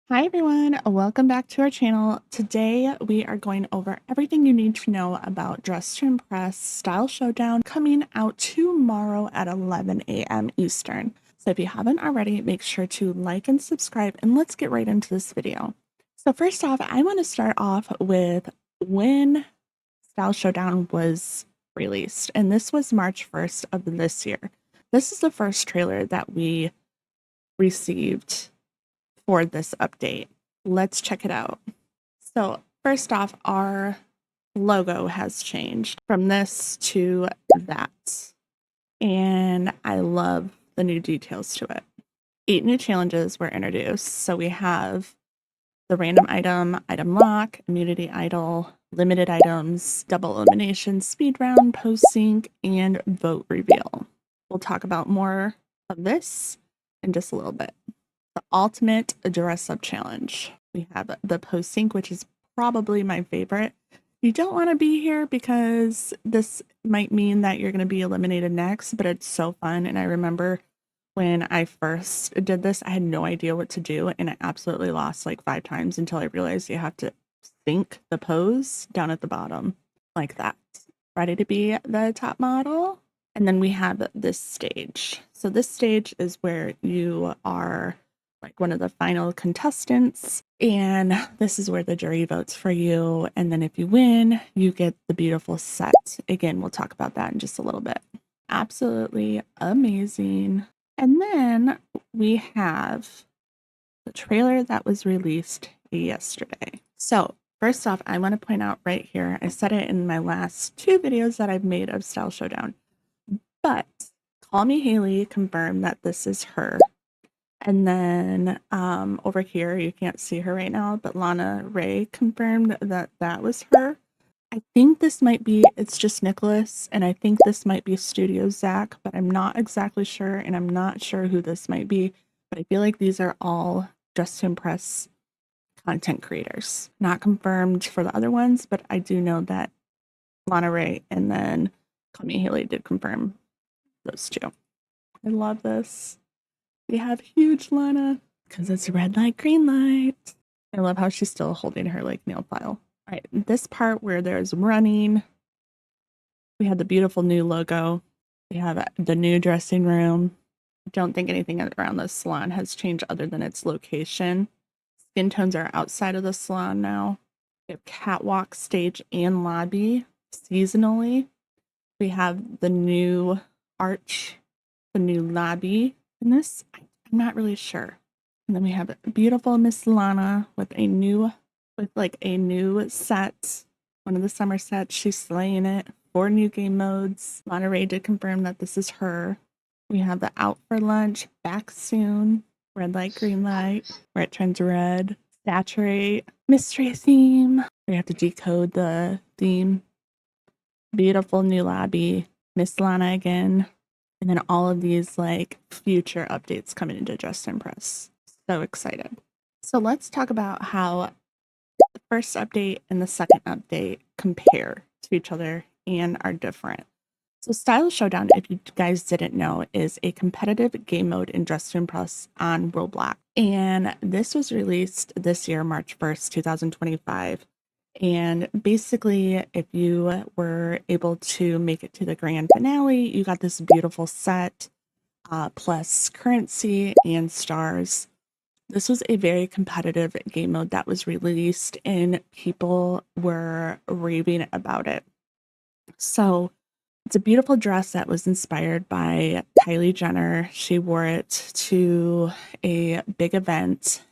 Hi everyone, welcome back to our channel. Today we are going over everything you need to know about Dress to Impress Style Showdown coming out tomorrow at 11 a.m. Eastern. So if you haven't already, make sure to like and subscribe and let's get right into this video. So first off, I want to start off with when Style Showdown was released, and this was March 1st of this year. This is the first trailer that we received for this update. Let's check it out. So first off, our logo has changed from this to that. And I love the new details to it. 8 new challenges were introduced. So we have the random item, item lock, immunity idol, limited items, double elimination, speed round, post sync, and vote reveal. We'll talk about more of this in just a little bit. The ultimate dress up challenge. We have the post sync, which is probably my favorite. You don't want to be here because this might mean that you're going to be eliminated next, but it's so fun. And I remember when I first did this, I had no idea what to do, and I absolutely lost like 5 times until I realized you have to sync the pose down at the bottom like that. Ready to be the top model? And then we have this stage. So this stage is where you are like one of the final contestants, and this is where the jury votes for you. And then if you win, you get the beautiful set. Again, we'll talk about that in just a little bit. Absolutely amazing. And then we have the trailer that was released yesterday. So first off, I want to point out right here, I said it in my last 2 videos that I've made of Style Showdown, but Call Me Haley confirmed that this is her. And then over here, you can't see her right now, but Lana Ray confirmed that that was her. I think this might be, it's just Nicholas, and I think this might be Studio Zach, but I'm not exactly sure, and I'm not sure who this might be, but I feel like these are all Dress to Impress content creators. Not confirmed for the other ones, but I do know that Lana Ray and then Call Me Haley did confirm those two. I love this. We have huge Lana because it's red light, green light. I love how she's still holding her like nail file. All right, this part where there's running, we have the beautiful new logo. We have the new dressing room. I don't think anything around the salon has changed other than its location. Skin tones are outside of the salon now. We have catwalk, stage, and lobby seasonally. We have the new arch, the new lobby in this. I'm not really sure. And then we have beautiful Miss Lana with a new set, one of the summer sets. She's slaying it. 4 new game modes. Lana Ray did confirm that this is her. We have the out for lunch, back soon, red light, green light, where it turns red, saturate, mystery theme. We have to decode the theme. Beautiful new lobby, Miss Lana again. And then all of these like future updates coming into Dress to Impress. So excited. So let's talk about how the first update and the second update compare to each other and are different. So Style Showdown, if you guys didn't know, is a competitive game mode in Dress to Impress on Roblox. And this was released this year, March 1st, 2025. And basically, if you were able to make it to the grand finale, you got this beautiful set, plus currency and stars. This was a very competitive game mode that was released, and people were raving about it. So it's a beautiful dress that was inspired by Kylie Jenner. She wore it to a big event,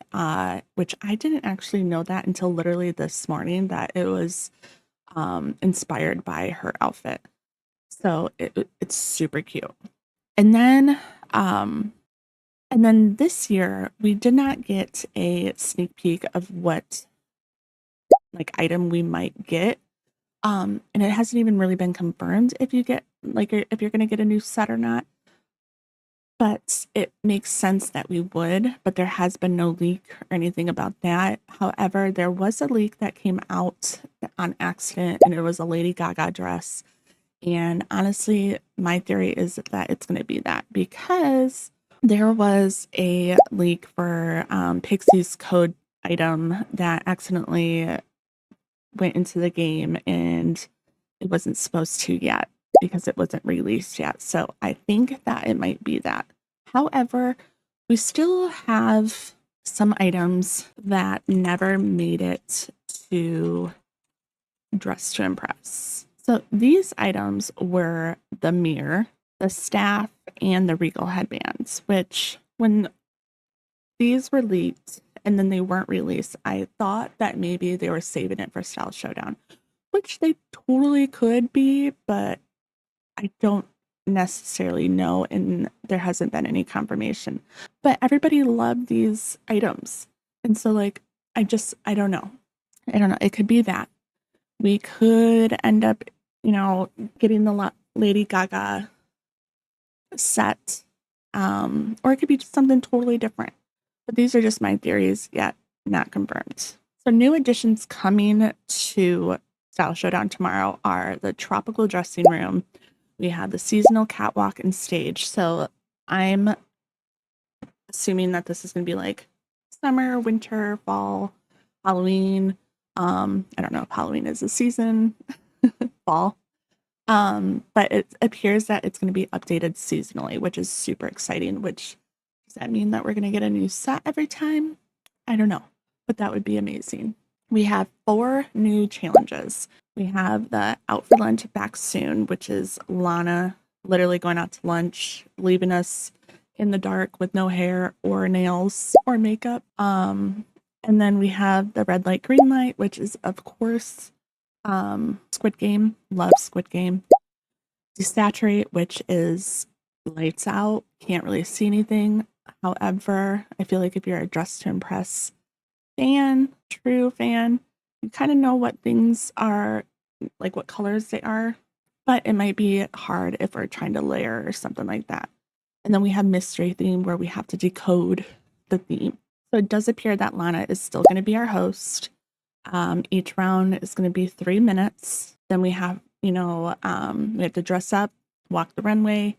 which I didn't actually know that until literally this morning, that it was inspired by her outfit. So it's super cute. And then this year we did not get a sneak peek of what like item we might get. And it hasn't even really been confirmed if you get if you're gonna get a new set or not. But it makes sense that we would, but there has been no leak or anything about that. However, there was a leak that came out on accident, and it was a Lady Gaga dress. And honestly, my theory is that it's going to be that, because there was a leak for Pixie's code item that accidentally went into the game and it wasn't supposed to yet because it wasn't released yet. So I think that it might be that. However, we still have some items that never made it to Dress to Impress. So these items were the mirror, the staff, and the regal headbands, which when these were leaked and then they weren't released, I thought that maybe they were saving it for Style Showdown, which they totally could be, but I don't necessarily know, and there hasn't been any confirmation. But everybody loved these items. And so, like, I don't know. I don't know. It could be that. We could end up, getting the Lady Gaga set, or it could be just something totally different. But these are just my theories, yet not confirmed. So new additions coming to Style Showdown tomorrow are the tropical dressing room. We have the seasonal catwalk and stage. So I'm assuming that this is going to be like summer, winter, fall, Halloween. I don't know if Halloween is a season, fall. But it appears that it's going to be updated seasonally, which is super exciting. Which does that mean that we're going to get a new set every time? I don't know, but that would be amazing. We have 4 new challenges. We have the out for lunch back soon, which is Lana literally going out to lunch, leaving us in the dark with no hair or nails or makeup. And then we have the red light, green light, which is of course Squid Game. Love Squid Game. Desaturate, which is lights out, can't really see anything. However, I feel like if you're a Dress to Impress fan, true fan, you kind of know what things are, like what colors they are, but it might be hard if we're trying to layer or something like that. And then we have mystery theme where we have to decode the theme. So it does appear that Lana is still going to be our host. Each round is going to be 3 minutes. Then we have, we have to dress up, walk the runway,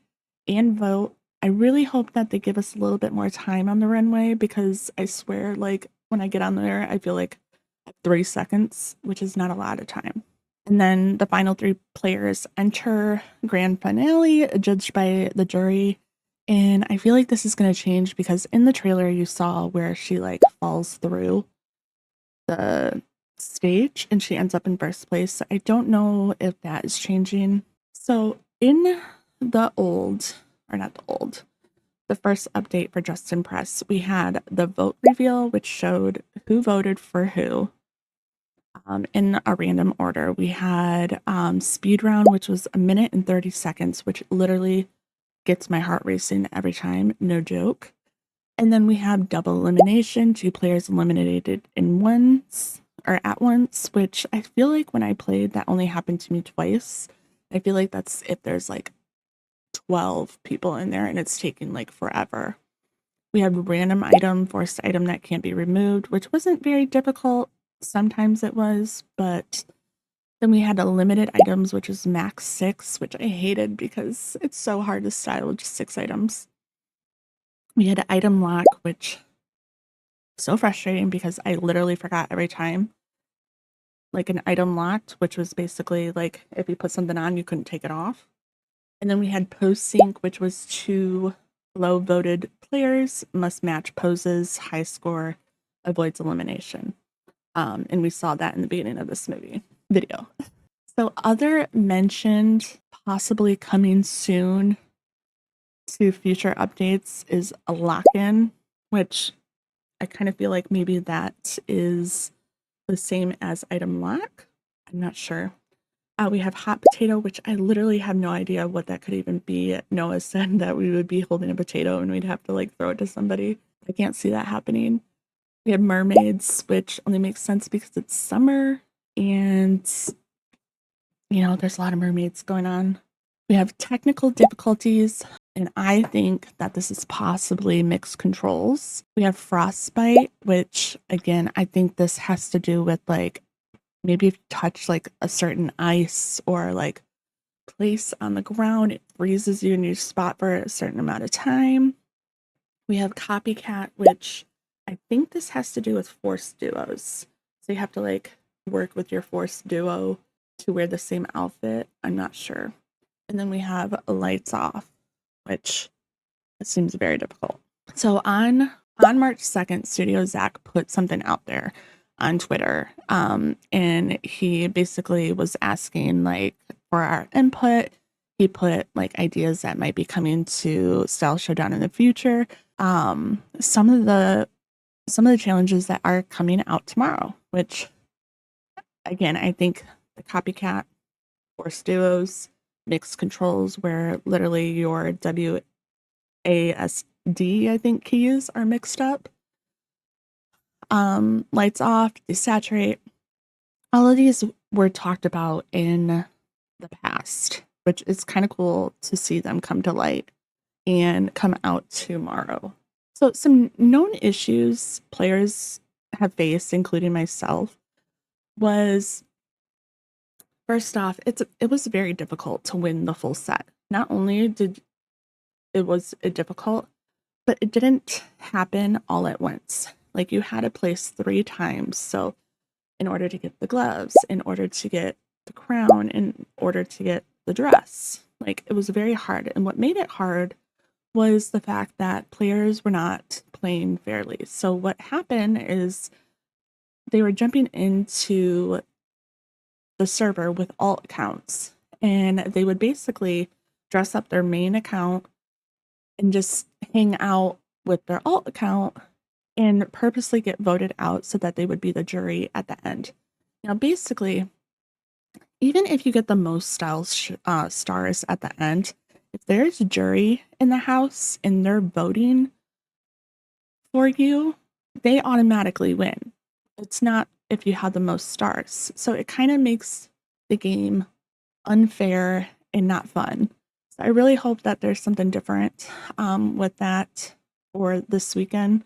and vote. I really hope that they give us a little bit more time on the runway because I swear, like, when I get on there, I feel like 3 seconds, which is not a lot of time. And then the final 3 players enter grand finale, judged by the jury. And I feel like this is going to change because in the trailer you saw where she like falls through the stage and she ends up in first place. So I don't know if that is changing. So in the the first update for Dress to Impress, we had the vote reveal, which showed who voted for who in a random order. We had speed round, which was 1 minute and 30 seconds, which literally gets my heart racing every time, no joke. And then we have double elimination, 2 players eliminated at once, which I feel like when I played, that only happened to me twice. I feel like that's if there's like 12 people in there and it's taking like forever. We have random item, forced item that can't be removed, which wasn't very difficult. Sometimes it was, but then we had a limited items, which is max 6, which I hated because it's so hard to style with just 6 items. We had an item lock, which so frustrating because I literally forgot every time. Like an item locked, which was basically like if you put something on, you couldn't take it off. And then we had post sync, which was 2 low voted players must match poses, high score avoids elimination. And we saw that in the beginning of this video. So other mentioned possibly coming soon to future updates is a lock-in, which I kind of feel like maybe that is the same as item lock. I'm not sure. We have hot potato, which I literally have no idea what that could even be. Noah said that we would be holding a potato and we'd have to like throw it to somebody. I can't see that happening. We have mermaids, which only makes sense because it's summer and, there's a lot of mermaids going on. We have technical difficulties, and I think that this is possibly mixed controls. We have frostbite, which again, I think this has to do with like maybe if you touch like a certain ice or like place on the ground, it freezes you in your spot for a certain amount of time. We have copycat, which I think this has to do with forced duos. So you have to like work with your forced duo to wear the same outfit. I'm not sure. And then we have lights off, which it seems very difficult. So on March 2nd, Studio Zach put something out there on Twitter. And he basically was asking like for our input. He put like ideas that might be coming to Style Showdown in the future. Some of the challenges that are coming out tomorrow, which again, I think the copycat force duos, mixed controls, where literally your WASD, I think, keys are mixed up. Lights off, desaturate. All of these were talked about in the past, which is kind of cool to see them come to light and come out tomorrow. So some known issues players have faced, including myself, was first off, it was very difficult to win the full set. Not only did it was it difficult, but it didn't happen all at once. Like you had to place 3 times. So in order to get the gloves, in order to get the crown, in order to get the dress. Like it was very hard. And what made it hard was the fact that players were not playing fairly. So what happened is they were jumping into the server with alt accounts, and they would basically dress up their main account and just hang out with their alt account and purposely get voted out so that they would be the jury at the end. Now, basically, even if you get the most stars at the end, if there's a jury in the house and they're voting for you, they automatically win. It's not if you have the most stars. So it kind of makes the game unfair and not fun. So I really hope that there's something different with that for this weekend,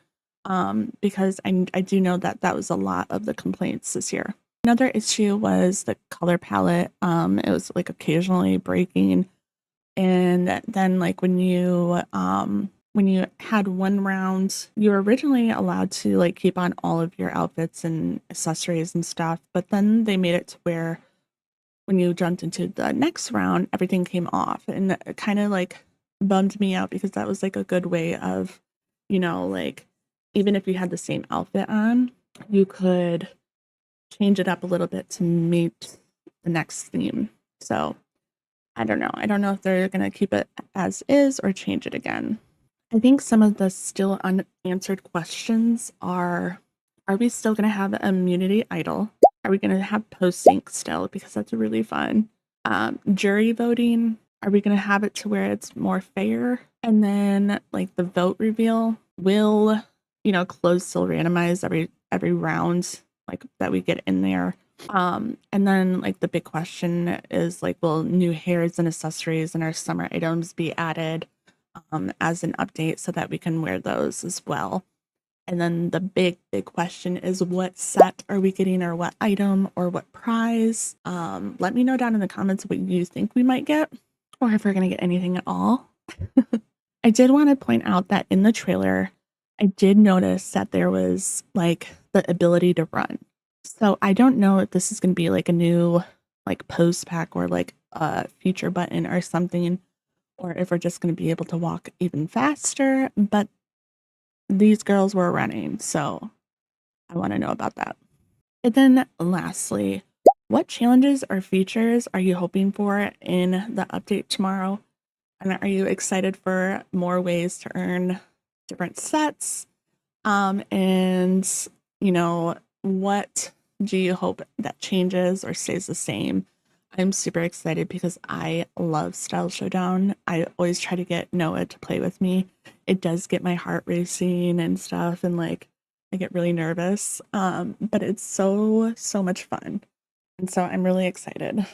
because I do know that that was a lot of the complaints this year. Another issue was the color palette. It was like occasionally breaking, and then like when you had one round, you were originally allowed to like keep on all of your outfits and accessories and stuff, but then they made it to where when you jumped into the next round, everything came off, and it kind of like bummed me out because that was like a good way of, like even if you had the same outfit on, you could change it up a little bit to meet the next theme. So I don't know. I don't know if they're going to keep it as is or change it again. I think some of the still unanswered questions are we still going to have an immunity idol? Are we going to have post sync still? Because that's really fun. Jury voting. Are we going to have it to where it's more fair? And then like the vote reveal, will, close still randomize every round like that we get in there? And then like the big question is like, will new hairs and accessories and our summer items be added as an update so that we can wear those as well? And then the big question is, what set are we getting, or what item, or what prize? Let me know down in the comments what you think we might get, or if we're going to get anything at all. I did want to point out that in the trailer, I did notice that there was like the ability to run. So I don't know if this is going to be like a new like post pack or like a feature button or something, or if we're just going to be able to walk even faster. But these girls were running, so I want to know about that. And then lastly, what challenges or features are you hoping for in the update tomorrow? And are you excited for more ways to earn different sets? And what do you hope that changes or stays the same? I'm super excited because I love Style Showdown. I always try to get Noah to play with me. It does get my heart racing and stuff, and like I get really nervous. But it's so much fun. And so I'm really excited.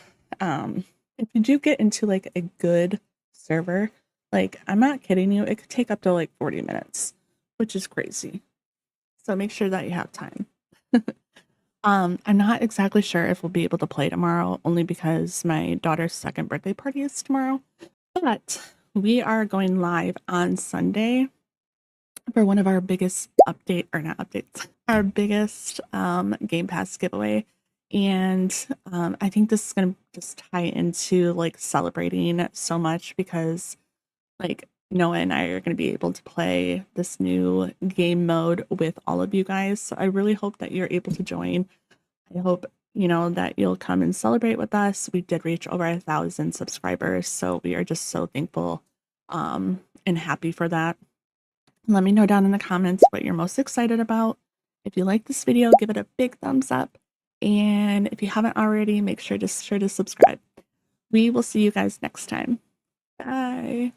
If you do get into like a good server, like I'm not kidding you, it could take up to like 40 minutes, which is crazy. So make sure that you have time. I'm not exactly sure if we'll be able to play tomorrow, only because my daughter's second birthday party is tomorrow. But we are going live on Sunday for one of our biggest our biggest Game Pass giveaway. And I think this is going to just tie into like celebrating so much because like Noah and I are going to be able to play this new game mode with all of you guys. So I really hope that you're able to join. I hope, that you'll come and celebrate with us. We did reach over 1,000 subscribers. So we are just so thankful and happy for that. Let me know down in the comments what you're most excited about. If you like this video, give it a big thumbs up. And if you haven't already, make sure to subscribe. We will see you guys next time. Bye.